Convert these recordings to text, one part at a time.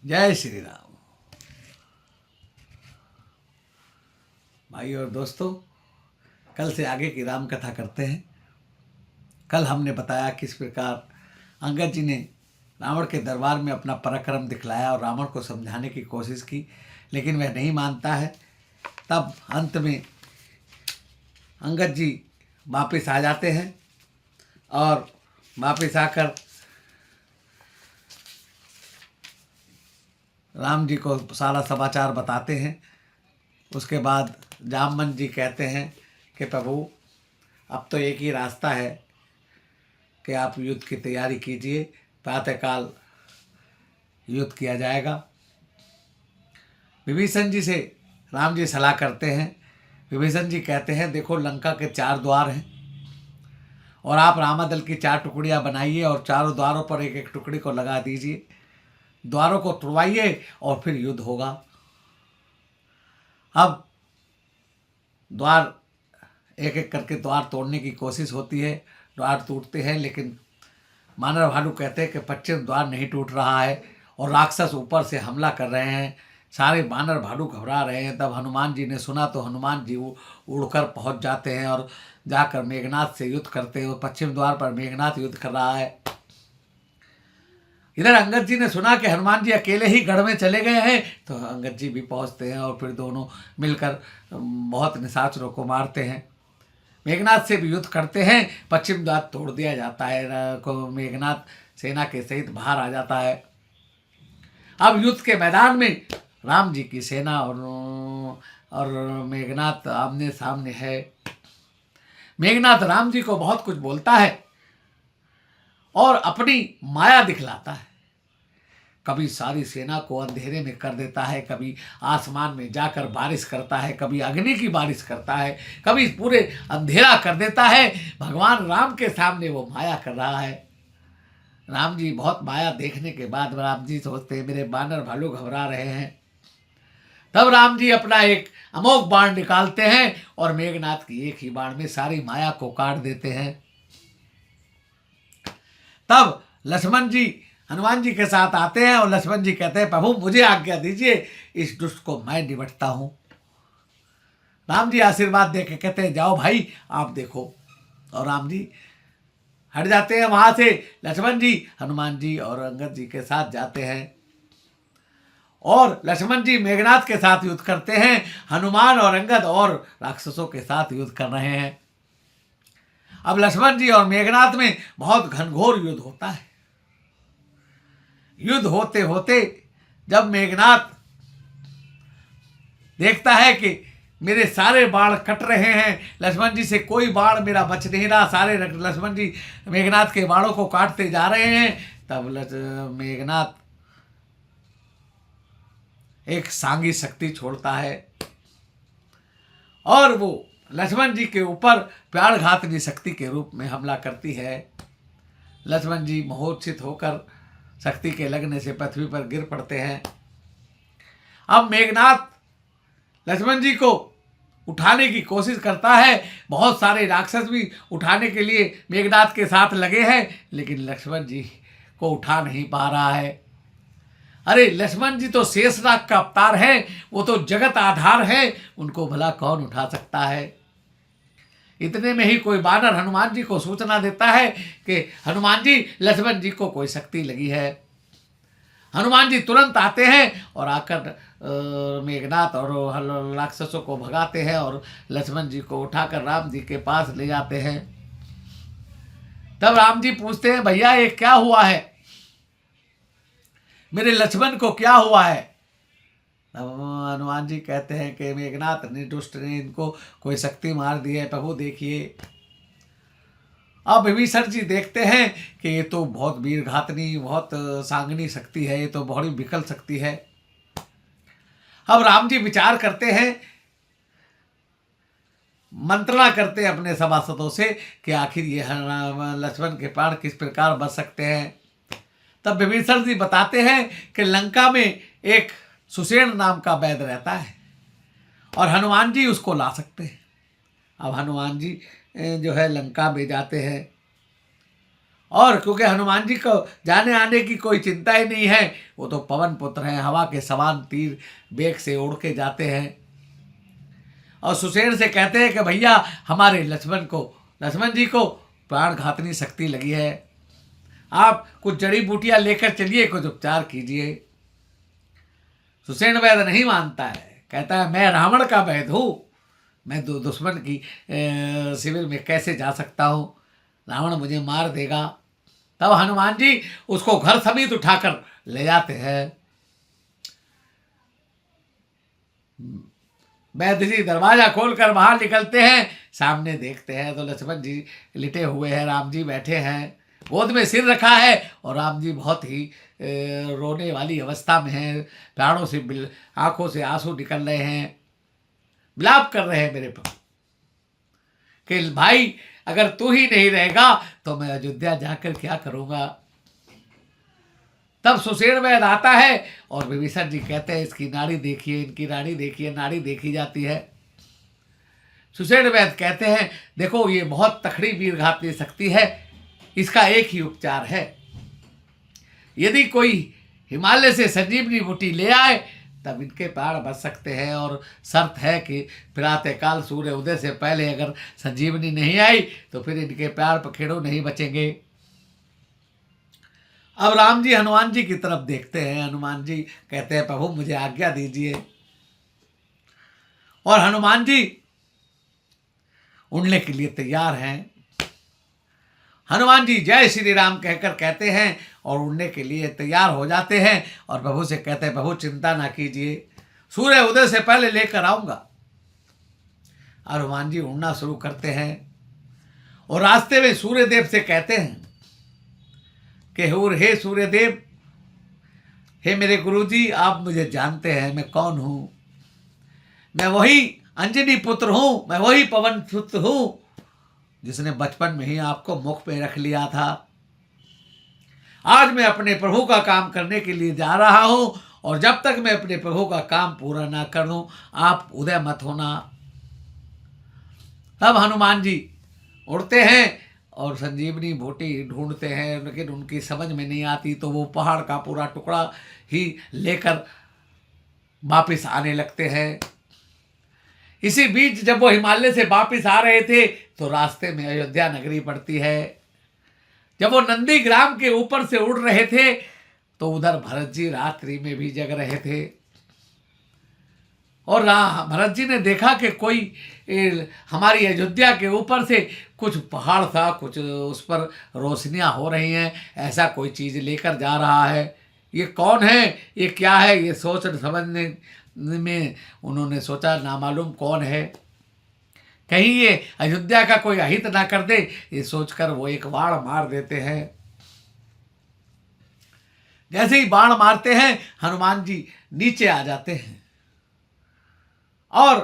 जय श्री राम। भाई और दोस्तों, कल से आगे की राम कथा करते हैं। कल हमने बताया किस प्रकार अंगद जी ने रावण के दरबार में अपना पराक्रम दिखलाया और रावण को समझाने की कोशिश की, लेकिन वह नहीं मानता है। तब अंत में अंगद जी वापस आ जाते हैं और वापस आकर राम जी को सारा समाचार बताते हैं। उसके बाद जामवंत जी कहते हैं कि प्रभु, अब तो एक ही रास्ता है कि आप युद्ध की तैयारी कीजिए, प्रातःकाल युद्ध किया जाएगा। विभीषण जी से राम जी सलाह करते हैं। विभीषण जी कहते हैं, देखो लंका के 4 द्वार हैं और आप रामादल की 4 टुकड़ियाँ बनाइए और चारों द्वारों पर एक एक टुकड़ी को लगा दीजिए, द्वारों को तुड़वाइए और फिर युद्ध होगा। अब द्वार एक एक करके द्वार तोड़ने की कोशिश होती है, द्वार टूटते हैं, लेकिन वानर भालू कहते हैं कि पश्चिम द्वार नहीं टूट रहा है और राक्षस ऊपर से हमला कर रहे हैं। सारे वानर भालू घबरा रहे हैं। तब हनुमान जी ने सुना तो हनुमान जी उड़कर पहुंच जाते हैं और जाकर मेघनाथ से युद्ध करते हैं। पश्चिम द्वार पर मेघनाथ युद्ध कर रहा है। इधर अंगद जी ने सुना कि हनुमान जी अकेले ही गढ़ में चले गए हैं, तो अंगद जी भी पहुंचते हैं और फिर दोनों मिलकर बहुत निशाचरों को मारते हैं। मेघनाथ से भी युद्ध करते हैं। पश्चिम द्वार तोड़ दिया जाता है, को मेघनाथ सेना के सहित बाहर आ जाता है। अब युद्ध के मैदान में राम जी की सेना और मेघनाथ आमने सामने है। मेघनाथ राम जी को बहुत कुछ बोलता है और अपनी माया दिखलाता है। कभी सारी सेना को अंधेरे में कर देता है, कभी आसमान में जाकर बारिश करता है, कभी अग्नि की बारिश करता है, कभी पूरे अंधेरा कर देता है। भगवान राम के सामने वो माया कर रहा है। राम जी बहुत माया देखने के बाद राम जी सोचते हैं, मेरे वानर भालू घबरा रहे हैं। तब राम जी अपना एक अमोघ बाण निकालते हैं और मेघनाथ की एक ही बाण में सारी माया को काट देते हैं। तब लक्ष्मण जी हनुमान जी के साथ आते हैं और लक्ष्मण जी कहते हैं, प्रभु मुझे आज्ञा दीजिए, इस दुष्ट को मैं निपटता हूं। राम जी आशीर्वाद दे के कहते हैं, जाओ भाई आप देखो। और राम जी हट जाते हैं वहां से। लक्ष्मण जी हनुमान जी और अंगद जी के साथ जाते हैं और लक्ष्मण जी मेघनाथ के साथ युद्ध करते हैं। हनुमान और अंगद और राक्षसों के साथ युद्ध कर रहे हैं। अब लक्ष्मण जी और मेघनाथ में बहुत घनघोर युद्ध होता है। युद्ध होते होते जब मेघनाथ देखता है कि मेरे सारे बाण कट रहे हैं, लक्ष्मण जी से कोई बाण मेरा बच नहीं रहा, सारे लक्ष्मण जी मेघनाथ के बाणों को काटते जा रहे हैं, तब मेघनाथ एक सांगी शक्ति छोड़ता है और वो लक्ष्मण जी के ऊपर प्राणघातनी शक्ति के रूप में हमला करती है। लक्ष्मण जी मोहोत्सित होकर शक्ति के लगने से पृथ्वी पर गिर पड़ते हैं। अब मेघनाथ लक्ष्मण जी को उठाने की कोशिश करता है। बहुत सारे राक्षस भी उठाने के लिए मेघनाथ के साथ लगे हैं, लेकिन लक्ष्मण जी को उठा नहीं पा रहा है। अरे लक्ष्मण जी तो शेषनाग का अवतार है, वो तो जगत आधार है, उनको भला कौन उठा सकता है। इतने में ही कोई वानर हनुमान जी को सूचना देता है कि हनुमान जी लक्ष्मण जी को कोई शक्ति लगी है। हनुमान जी तुरंत आते हैं और आकर मेघनाथ और राक्षसों को भगाते हैं और लक्ष्मण जी को उठाकर राम जी के पास ले जाते हैं। तब राम जी पूछते हैं, भैया ये क्या हुआ है, मेरे लक्ष्मण को क्या हुआ है। तब हनुमान जी कहते हैं कि मेघनाथ ने दुष्ट ने इनको कोई शक्ति मार दी है, प्रभु देखिए। अब विभीषण जी देखते हैं कि ये तो बहुत वीर घातनी, बहुत सांगनी शक्ति है, ये तो बड़ी विकल शक्ति है। अब राम जी विचार करते हैं, मंत्रणा करते हैं अपने सभासदों से कि आखिर ये लक्ष्मण के प्राण किस प्रकार बच सकते हैं। तब विभीषण जी बताते हैं कि लंका में एक सुषेण नाम का वैद्य रहता है और हनुमान जी उसको ला सकते हैं। अब हनुमान जी जो है लंका में जाते हैं और क्योंकि हनुमान जी को जाने आने की कोई चिंता ही नहीं है, वो तो पवन पुत्र हैं, हवा के समान तीर बेग से उड़ के जाते हैं। और सुषेण से कहते हैं कि भैया हमारे लक्ष्मण जी को प्राण घातनी शक्ति लगी है, आप कुछ जड़ी बूटियां लेकर चलिए, कुछ उपचार कीजिए। सुषेण वैद्य नहीं मानता है, कहता है मैं रावण का वैद्य हूँ, मैं दुश्मन की शिविर में कैसे जा सकता हूँ, रावण मुझे मार देगा। तब हनुमान जी उसको घर समेत उठाकर ले जाते हैं। वैद्य जी दरवाजा खोलकर बाहर निकलते हैं, सामने देखते हैं तो लक्ष्मण जी लिटे हुए हैं, राम जी बैठे हैं, गोद में सिर रखा है और राम जी बहुत ही रोने वाली अवस्था में हैं, प्राणों से आंखों से आंसू निकल रहे हैं, विलाप कर रहे हैं मेरे पर कि भाई अगर तू ही नहीं रहेगा तो मैं अयोध्या जाकर क्या करूंगा। तब सुषेण वैद्य आता है और विभीषण जी कहते हैं इसकी नाड़ी देखिए, इनकी नाड़ी देखिए, नाड़ी देखी जाती है। सुषेण वैद्य कहते हैं देखो ये बहुत तकड़ी वीर घात ले सकती है, इसका एक ही उपचार है, यदि कोई हिमालय से संजीवनी बूटी ले आए तब इनके प्राण बच सकते हैं, और शर्त है कि प्रातःकाल सूर्य उदय से पहले अगर संजीवनी नहीं आई तो फिर इनके प्राण पखेड़ों नहीं बचेंगे। अब राम जी हनुमान जी की तरफ देखते हैं, हनुमान जी कहते हैं प्रभु मुझे आज्ञा दीजिए, और हनुमान जी उड़ने के लिए तैयार हैं। हनुमान जी जय श्री राम कहकर कहते हैं और उड़ने के लिए तैयार हो जाते हैं, और प्रभु से कहते हैं प्रभु चिंता ना कीजिए, सूर्य उदय से पहले लेकर आऊंगा। हनुमान जी उड़ना शुरू करते हैं और रास्ते में सूर्यदेव से कहते हैं कि हे सूर्यदेव, हे मेरे गुरुजी, आप मुझे जानते हैं मैं कौन हूं, मैं वही अंजनी पुत्र हूं, मैं वही पवन पुत्र हूं जिसने बचपन में ही आपको मुख में रख लिया था। आज मैं अपने प्रभु का काम करने के लिए जा रहा हूं, और जब तक मैं अपने प्रभु का काम पूरा ना कर दूं आप उदय मत होना। तब हनुमान जी उड़ते हैं और संजीवनी बूटी ढूंढते हैं, लेकिन उनकी समझ में नहीं आती, तो वो पहाड़ का पूरा टुकड़ा ही लेकर वापिस आने लगते हैं। इसी बीच जब वो हिमालय से वापिस आ रहे थे तो रास्ते में अयोध्या नगरी पड़ती है। जब वो नंदी ग्राम के ऊपर से उड़ रहे थे तो उधर भरत जी रात्रि में भी जग रहे थे, और भरत जी ने देखा कि कोई हमारी अयोध्या के ऊपर से कुछ पहाड़ था, कुछ उस पर रोशनियां हो रही हैं, ऐसा कोई चीज़ लेकर जा रहा है, ये कौन है, ये क्या है, ये सोच समझने में उन्होंने सोचा नामालूम कौन है, कहीं ये अयोध्या का कोई अहित ना कर दे, ये सोचकर वो एक बाण मार देते हैं। जैसे ही बाण मारते हैं हनुमान जी नीचे आ जाते हैं और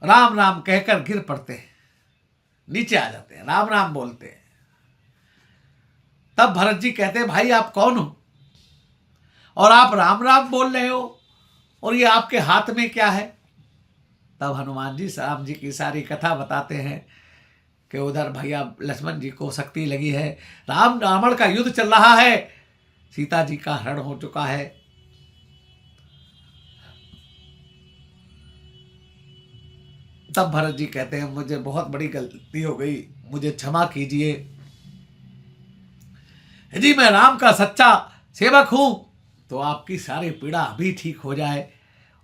राम राम कहकर गिर पड़ते हैं, नीचे आ जाते हैं, राम राम बोलते हैं। तब भरत जी कहते हैं भाई आप कौन हो और आप राम राम बोल रहे हो, और ये आपके हाथ में क्या है। तब हनुमान जी राम जी की सारी कथा बताते हैं कि उधर भैया लक्ष्मण जी को शक्ति लगी है, रावण का युद्ध चल रहा है, सीता जी का हरण हो चुका है। तब भरत जी कहते हैं मुझे बहुत बड़ी गलती हो गई, मुझे क्षमा कीजिए, यदि मैं राम का सच्चा सेवक हूं तो आपकी सारी पीड़ा अभी ठीक हो जाए।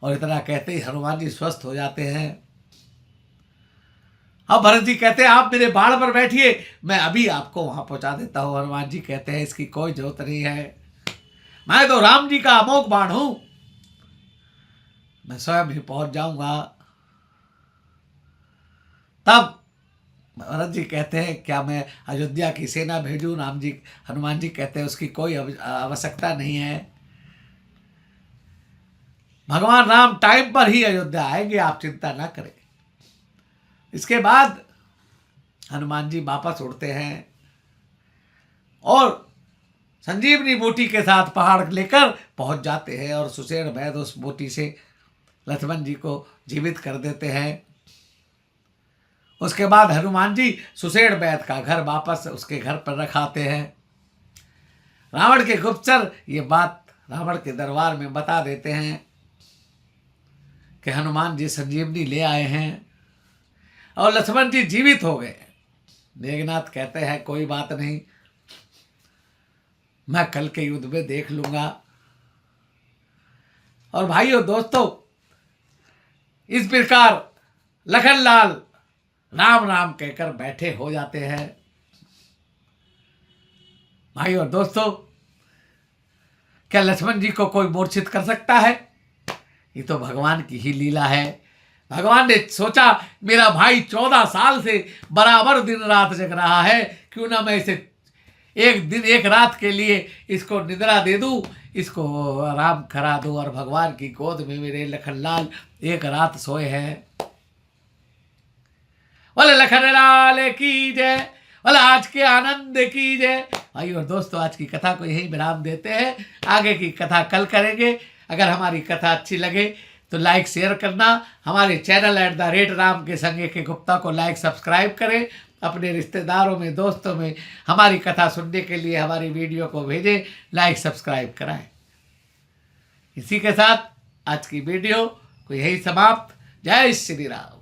और इतना कहते ही हनुमान जी स्वस्थ हो जाते हैं। अब भरत जी कहते हैं आप मेरे बाण पर बैठिए, मैं अभी आपको वहां पहुंचा देता हूं। हनुमान जी कहते हैं इसकी कोई जरूरत नहीं है, मैं तो राम जी का अमोघ बाण हूं, मैं स्वयं ही पहुंच जाऊंगा। तब भरत जी कहते हैं क्या मैं अयोध्या की सेना भेजूं। हनुमान जी कहते हैं उसकी कोई आवश्यकता नहीं है, भगवान राम टाइम पर ही अयोध्या आएंगे, आप चिंता ना करें। इसके बाद हनुमान जी वापस उड़ते हैं और संजीवनी बूटी के साथ पहाड़ लेकर पहुंच जाते हैं, और सुषेण वैद्य उस बूटी से लक्ष्मण जी को जीवित कर देते हैं। उसके बाद हनुमान जी सुषेण वैद्य का घर वापस उसके घर पर रखाते हैं। रावण के गुप्तचर ये बात रावण के दरबार में बता देते हैं कि हनुमान जी संजीवनी ले आए हैं और लक्ष्मण जी जीवित हो गए। मेघनाथ कहते हैं कोई बात नहीं, मैं कल के युद्ध में देख लूंगा। और भाइयों दोस्तों, इस प्रकार लखनलाल राम राम कहकर बैठे हो जाते हैं। भाइयों और दोस्तों, क्या लक्ष्मण जी को कोई मूर्छित कर सकता है? ये तो भगवान की ही लीला है। भगवान ने सोचा मेरा भाई 14 साल से बराबर दिन रात जग रहा है, क्यों ना मैं इसे एक दिन एक रात के लिए इसको निद्रा दे दूं, इसको आराम करा दूं। और भगवान की गोद में मेरे लखनलाल एक रात सोए हैं। बोले लखनलाल की जय, बोले आज के आनंद की जय। भाई और दोस्तों, आज की कथा को यहीं विराम देते हैं, आगे की कथा कल करेंगे। अगर हमारी कथा अच्छी लगे तो लाइक शेयर करना। हमारे चैनल @राम के संगे के गुप्ता को लाइक सब्सक्राइब करें। अपने रिश्तेदारों में, दोस्तों में हमारी कथा सुनने के लिए हमारी वीडियो को भेजें, लाइक सब्सक्राइब कराएं। इसी के साथ आज की वीडियो को यही समाप्त। जय श्री राम।